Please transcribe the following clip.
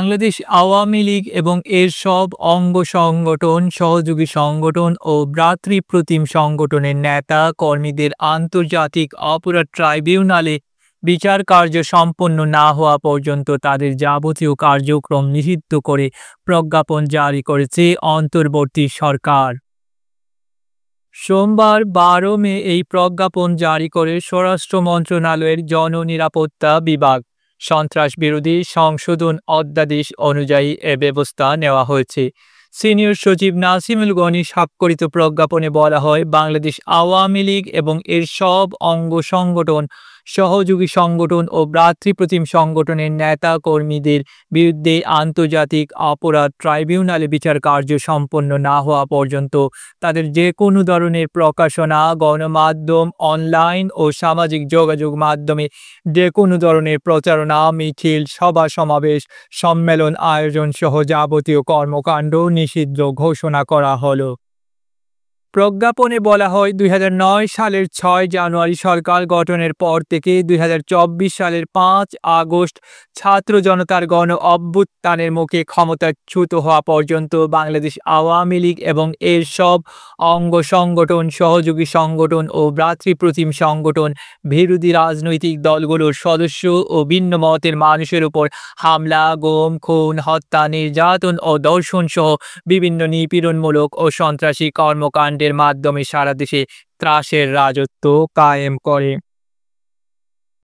বাংলাদেশ আওয়ামী লীগ এবং এর সব অঙ্গ সংগঠন, সহযোগী সংগঠন ও ভ্রাতৃপ্রতিম সংগঠনের নেতা কর্মীদের আন্তর্জাতিক অপরাধ ট্রাইব্যুনালে বিচার কার্য সম্পন্ন না হওয়া পর্যন্ত তাদের যাবতীয় কার্যক্রম নিষিদ্ধ করে প্রজ্ঞাপন জারি করেছে অন্তর্বর্তী সরকার। সোমবার 12 মে এই প্রজ্ঞাপন জারি করে স্বরাষ্ট্র মন্ত্রণালয়ের জননিরাপত্তা বিভাগ। সন্ত্রাস বিরোধী সংশোধন অধ্যাদেশ অনুযায়ী এ ব্যবস্থা নেওয়া হয়েছে। সিনিয়র সচিব নাসিমুল গনি স্বাক্ষরিত প্রজ্ঞাপনে বলা হয়, বাংলাদেশ আওয়ামী লীগ এবং এর সব অঙ্গ সংগঠন, সহযোগী সংগঠন ও ভ্রাতৃপ্রতিম সংগঠনের নেতা কর্মীদের বিরুদ্ধে আন্তর্জাতিক অপরাধ ট্রাইব্যুনালে বিচার কার্য সম্পন্ন না হওয়া পর্যন্ত তাদের যে কোনো ধরনের প্রকাশনা, গণমাধ্যম, অনলাইন ও সামাজিক যোগাযোগ মাধ্যমে যে কোনো ধরনের প্রচারণা, মিছিল, সভা সমাবেশ, সম্মেলন আয়োজন সহ যাবতীয় কর্মকাণ্ড নিষিদ্ধ ঘোষণা করা হলো। প্রজ্ঞাপনে বলা হয়, 2009 সালের 6 জানুয়ারি সরকার গঠনের পর থেকে 2024 সালের 5 আগস্ট ছাত্র জনতার গণ অভ্যুত্থানের মুখে ক্ষমতাচ্যুত হওয়া পর্যন্ত বাংলাদেশ আওয়ামী লীগ এবং এর সব অঙ্গ সংগঠন, সহযোগী সংগঠন ও ভ্রাতৃপ্রতিম সংগঠন বিরোধী রাজনৈতিক দলগুলোর সদস্য ও ভিন্ন মতের মানুষের উপর হামলা, গুম, খুন, হত্যা, নির্যাতন ও ধর্ষণ সহ বিভিন্ন নিপীড়নমূলক ও সন্ত্রাসী কর্মকাণ্ডের মাধ্যমে সারা দেশে ত্রাসের রাজত্ব কায়েম করে।